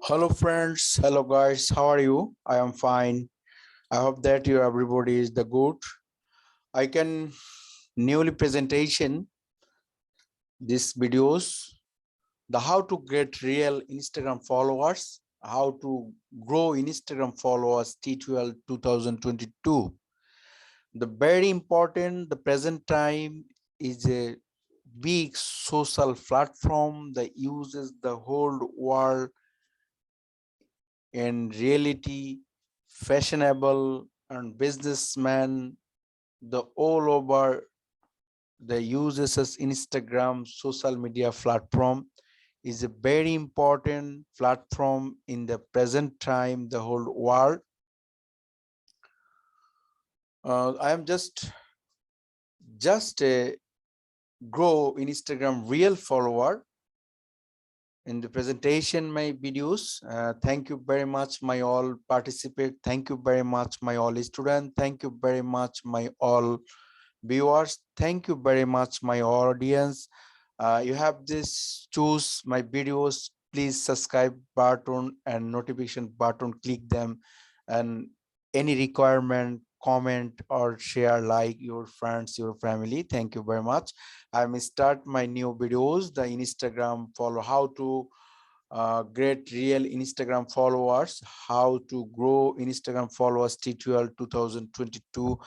Hello friends, hello guys, how are you? I am fine. I hope that you everybody is the good. I can newly presentation these videos, the how to get real Instagram followers, how to grow Instagram followers T12 2022. The very important, the present time is a big social platform that uses the whole world in reality, fashionable and businessmen, the all over the uses as Instagram social media platform is a very important platform in the present time, the whole world. I am just a grow Instagram real follower in the presentation my videos. Thank you very much my all participate, thank you very much my all student, thank you very much my all viewers, thank you very much my audience. You have this choose my videos, please subscribe button and notification button, click them, and any requirement comment or share like your friends, your family. Thank you very much. I may start my new videos, the Instagram follow, how to get real Instagram followers, how to grow Instagram followers T12 2022.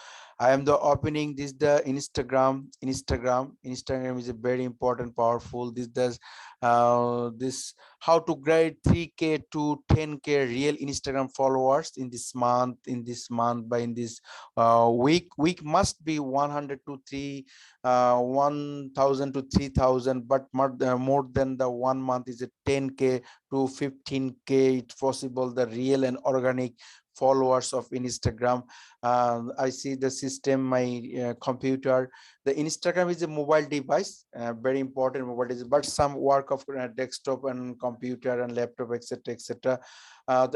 I am the opening this the Instagram is a very important powerful. This does this how to get 3k to 10k real Instagram followers in this month by in this week must be 100 to 3 1000 to 3000, but more than the 1 month is a 10k to 15k. It's possible the real and organic followers of Instagram. I see the system, my computer. The Instagram is a mobile device, very important mobile device, but some work of desktop and computer and laptop, etc., etc.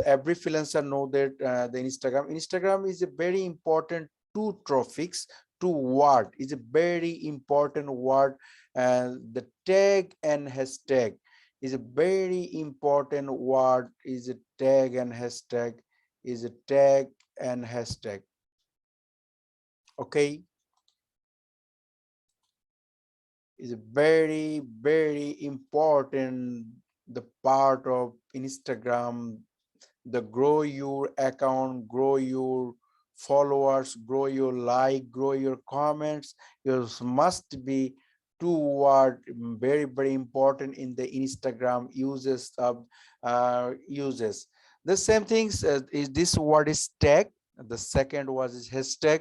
Every freelancer know that the Instagram is a very important two topics, two word is a very important word. The tag and hashtag is a very important word. Is a tag and hashtag, is a tag and hashtag. Okay, is a very important the part of Instagram, the grow your account, grow your followers, grow your like, grow your comments. You must be two word very important in the Instagram uses of uses. The same things is this word is tag. The second was is hashtag.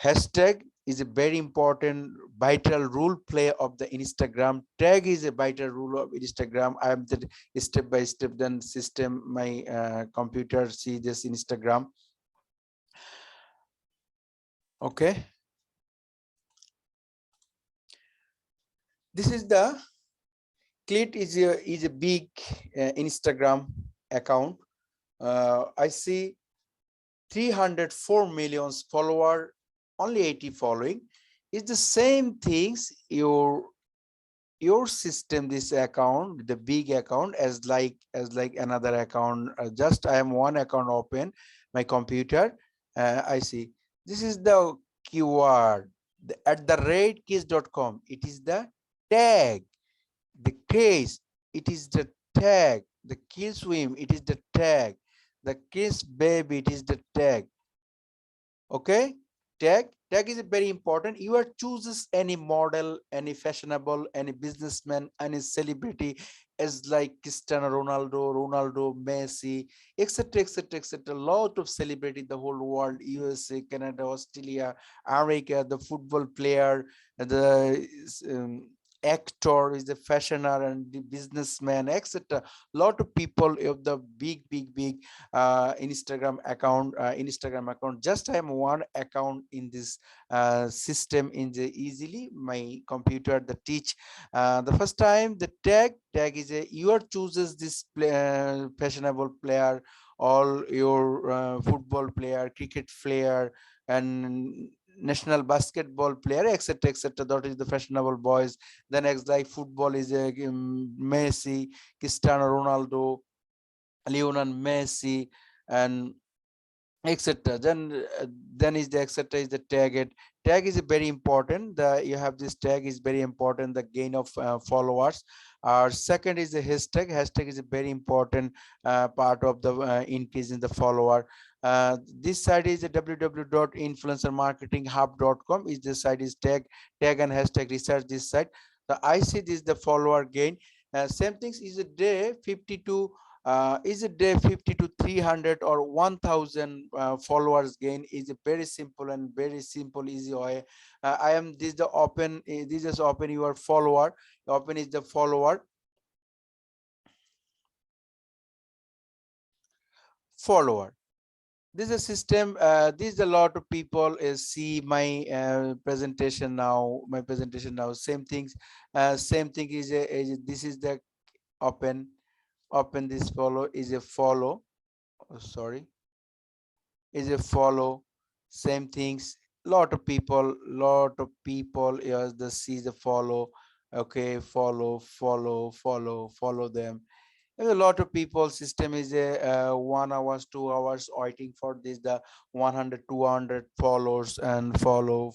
Hashtag is a very important vital role play of the Instagram. Tag is a vital rule of Instagram. I am the step by step then system my computer see this Instagram. Okay, this is the Clit is a big Instagram account. I see 304 million follower, only 80 following. It's the same things your system, this account, the big account as like another account. Just I am one account open my computer. I see this is the keyword, at the rate case.com. It is the tag, the case, it is the tag, the kill swim, it is the tag, the kiss baby, it is the tag. Okay, tag is very important. You are chooses any model, any fashionable, any businessman, any celebrity as like Cristiano Ronaldo, Messi, etc., etc., etc. Lot of celebrity, the whole world, USA, Canada, Australia, America, the football player, the actor, is the fashioner and the businessman, etc. Lot of people of the big Instagram account. Just I am one account in this system in the easily my computer the teach. The first time the tag is a your chooses this fashionable player, all your football player, cricket player, and national basketball player, etc., etc. That is the fashionable boys. The next like football is a Messi, Cristiano Ronaldo, Lionel Messi, and etc. Then is the etc is the tag. It tag is very important. The you have this tag is very important, the gain of followers. Our second is the hashtag. Hashtag is a very important part of the increase in the follower. This site is a www.influencermarketinghub.com. Is this site is tag and hashtag research this site. The I see this the follower gain. Same things is a day 52 is a day 50 to 300 or 1000 followers gain is a very simple and very simple easy way. I am this the open this is open your follower. Open is the follower. This is a system. This is a lot of people see my presentation now. My presentation now. Same things. Same thing is this is the open. Open this follow is a follow. Oh, sorry, is a follow. Same things. Lot of people. Yes, the see the follow. Okay, follow them. There's a lot of people. System is a 1 hours 2 hours waiting for this the 100 200 followers and follow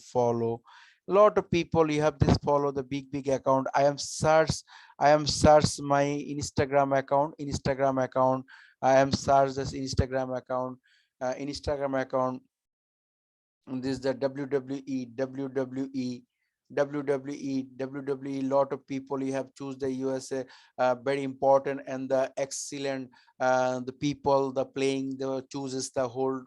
lot of people. You have this follow the big account. I am search my Instagram account. I am search this Instagram account. This is the WWE. Lot of people you have choose the USA, very important and the excellent. The people the playing the chooses the whole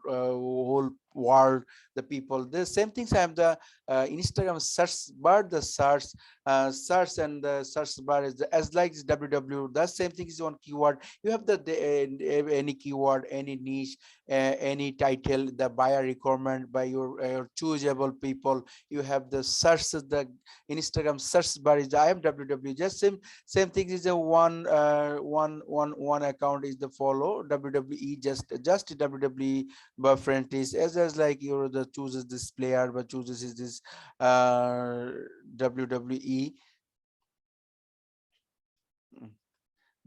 world. The people the same things. I have the Instagram search bar, the search and the search bar is as like WW. The same thing is one keyword. You have any keyword, any niche, any title, the buyer requirement by your choosable people. You have the search, the Instagram search bar is I am WW. Just same thing is a one account is the follow WWE. Just WWE but friendly as like you the chooses this player but chooses is this WWE.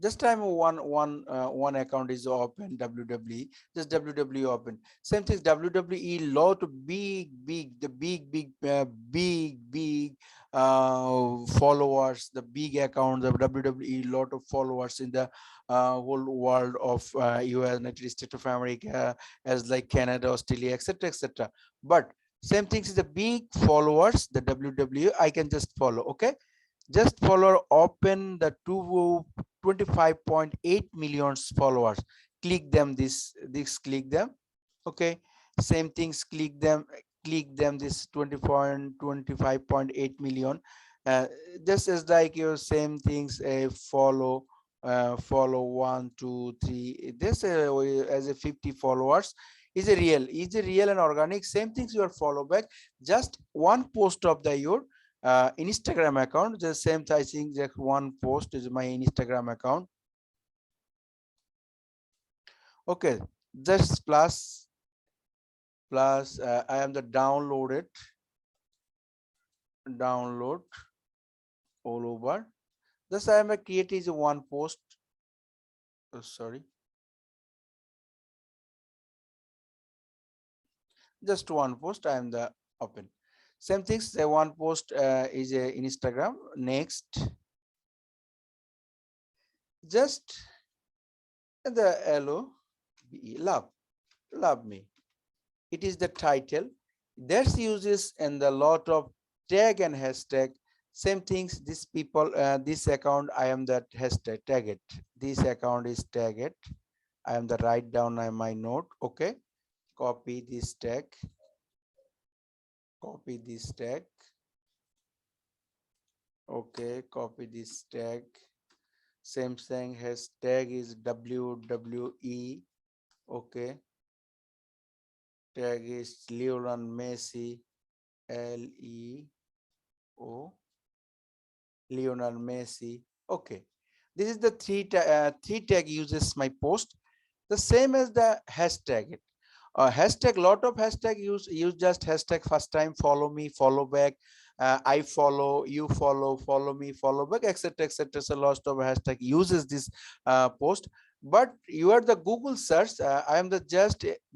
Just time one account is open WWE. Just WWE open. Same thing WWE. Lot of big followers. The big account of WWE. Lot of followers in the whole world of US, United States of America, as like Canada, Australia, etc., etc. But same things is the big followers. The WWE I can just follow. Okay, just follow open the 25.8 million followers. Click them this click them. Okay, same things click them this 25.8 million. uh, just as like your same things follow 1 2 3 this as a 50 followers is a real and organic. Same things you are follow back just one post of the your Instagram account. The same I think just one post is my Instagram account. Okay, just plus I am the download all over. Just I am a create is one post. Oh, sorry, just one post. I am the open. Same things. The one post is a Instagram. Next, just the hello, love me. It is the title. There's uses and the lot of tag and hashtag. Same things. This people, this account, I am the hashtag tag it. This account is tag it. I am the write down my note. Okay, copy this tag. Copy this tag. Okay, copy this tag. Same thing. Hashtag is WWE. Okay. Tag is Lionel Messi. Leo Lionel Messi. Okay, this is the three tag uses my post. The same as the hashtag. Hashtag lot of hashtag use just hashtag first time follow me follow back. I follow you follow me follow back etc etc. So lots of hashtag uses this post. but you are the Google search. I am the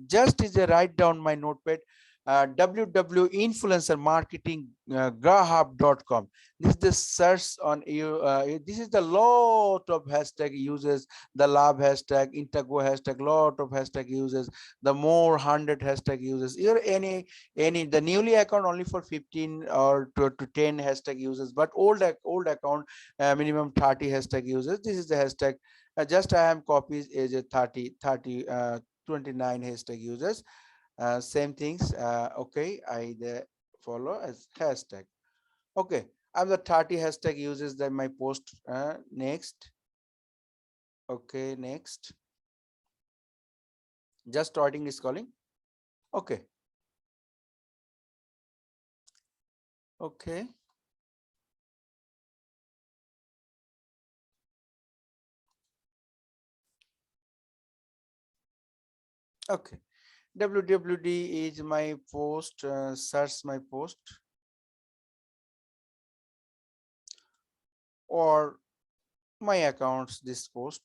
just is a write down my notepad. www influencer marketing grahub.com. This is the search on you. This is the lot of hashtag uses, the lab hashtag, Intago hashtag, lot of hashtag uses, the more 100 hashtag uses. Here any the newly account only for 15 or to 10 hashtag uses, but old account minimum 30 hashtag uses. This is the hashtag. Just I am copies is a 29 hashtag users. Same things. Okay, I follow as hashtag. Okay, I'm the 30 hashtag uses that my post. Next. Okay, next. Just starting is calling. Okay. Okay. Okay. WWD is my post. Search my post or my accounts. This post.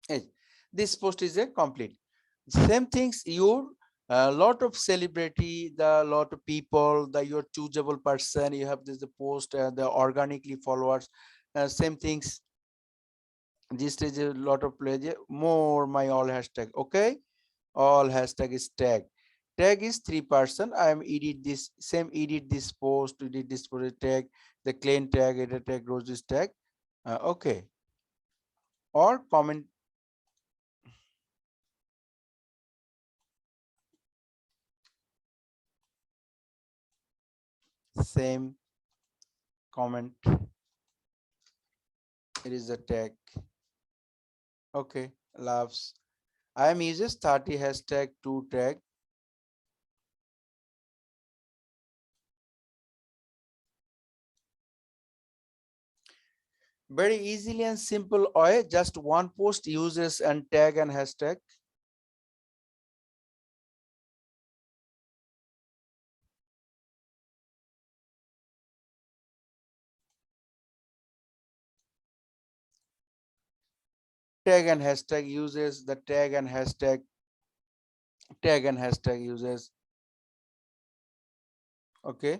Hey, this post is a complete. Same things. Your lot of celebrity, the lot of people, the your choosable person. You have this the post, the organically followers. Same things. This is a lot of pleasure. More my all hashtag. Okay, all hashtag is tag. Tag is 3%. I am edit this same edit this post, edit this post tag, the clean tag, edit tag, roses tag. Okay, or comment same comment. It is a tag. Okay, loves. I am uses 30 hashtag to tag. Very easily and simple way, just one post uses and tag and hashtag. Tag and hashtag uses the tag and hashtag uses. Okay,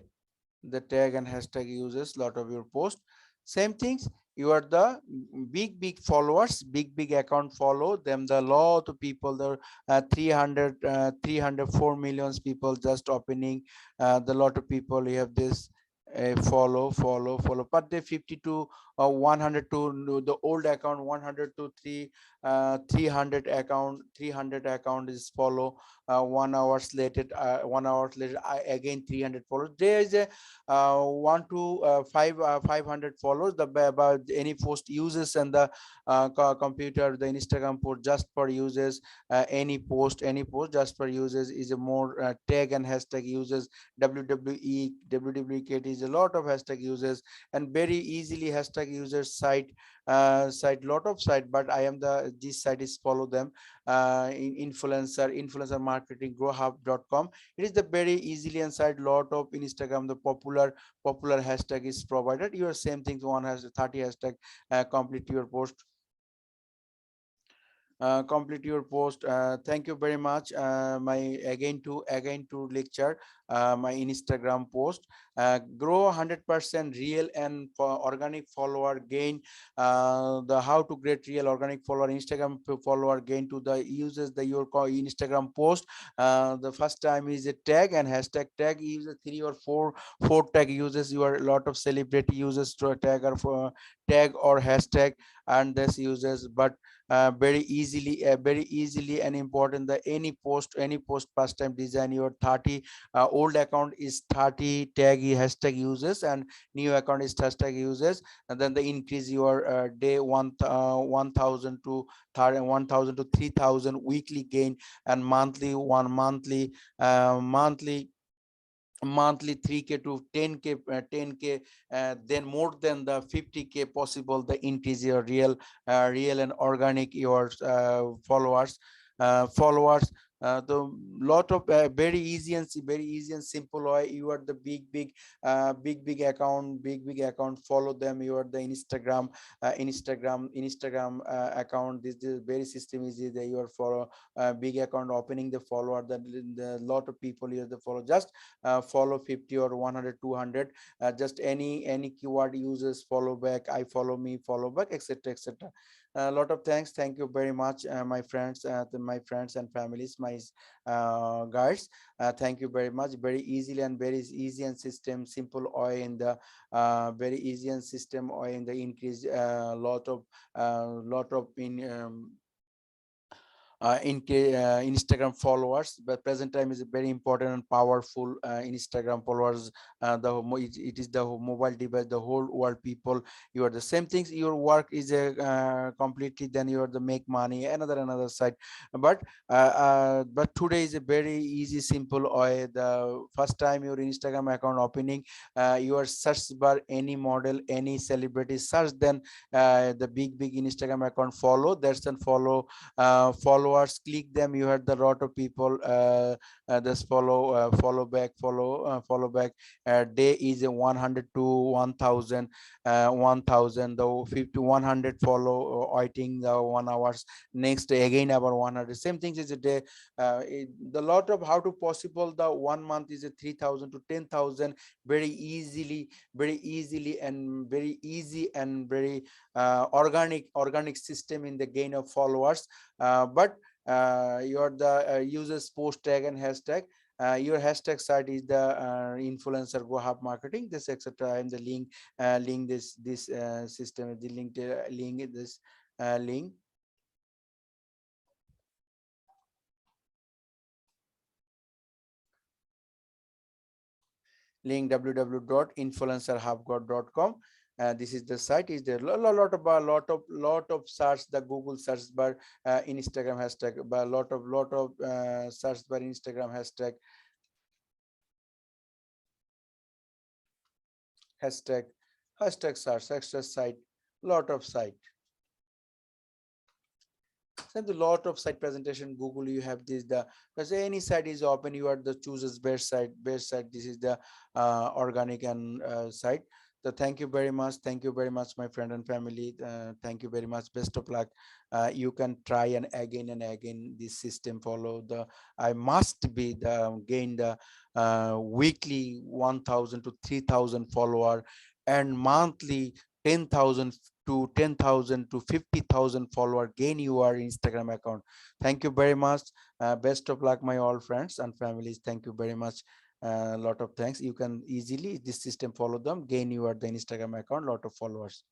the tag and hashtag uses lot of your post. Same things. You are the big followers, big account follow them. The lot of people, the 304 millions people just opening. The lot of people you have this follow, but the 50 to 100 to the old account, 100 to 300 account is follow. 1 hours later, 1 hour later, again 300 follows. There is a 500 follows the about any post uses and the computer, the Instagram post just for uses. Any post just for uses is a more tag and hashtag uses. www is a lot of hashtag uses and very easily hashtag users site lot of site, but I am the this site is follow them. In influencer marketing growhub.com. It is the very easily inside lot of Instagram, the popular hashtag is provided. Your same things, one has 30 hashtag. Complete your post. Complete your post. Thank you very much. My again to lecture my Instagram post. Grow 100% real and for organic follower gain. The how to get real organic follower Instagram follower gain to the users the your Instagram post. The first time is a tag and hashtag tag uses 3 or 4 tag uses. You are a lot of celebrity users to a tag or for tag or hashtag and this uses, but very easily and important that any post past time design your 30 old account is 30 tag hashtag uses and new account is hashtag uses, and then the increase your day 1000 to 1000 to 3000 weekly gain and monthly 3k to 10k 10k, then more than the 50k possible the increase your real and organic your followers. The lot of very easy and simple way. You are the big account, follow them. You are the Instagram account. This is very system easy that you are follow big account, opening the follower, the lot of people you have to follow. Just follow 50 or 100, 200, just any keyword users, follow back, I follow me, follow back, etc, etc. A lot of thanks. Thank you very much, my friends, my friends and families, my guys. Thank you very much. Very easily and very easy and system simple way in the very easy and system way in the increase lot of Instagram followers. But present time is very important and powerful. Instagram followers, it is the mobile device, the whole world people. You are the same things. Your work is a completely, then you are the make money, another side. But today is a very easy simple way. The first time your Instagram account opening, your search bar, any model, any celebrity search, then the big Instagram account follow, that's then followers, click them. You had the lot of people just follow back. Day is a 100 to 1000, 1000 the 50 100 follow, waiting the 1 hours. Next day again about 100, same things is a day. The lot of how to possible, the 1 month is a 3000 to 10,000, very easily and very easy and very organic system in the gain of followers. But your the users post tag and hashtag. Your hashtag site is the influencer go hub marketing, this etc, and the link this system, the link this link www.influencerhubgod.com. This is the site. Is there a lot of search the Google search bar, Instagram hashtag, but lot of search bar Instagram hashtag search extra site, lot of site. So the lot of site presentation Google, you have this, the because any site is open, you are the chooses best site. This is the organic and site. So thank you very much, my friend and family. Thank you very much, best of luck. You can try and again this system follow the, I must be the gain the weekly 1000 to 3000 follower, and monthly 10,000 to 10,000 to 50,000 follower gain your Instagram account. Thank you very much. Best of luck, my all friends and families. Thank you very much. A lot of thanks. You can easily this system follow them, gain your the Instagram account, lot of followers.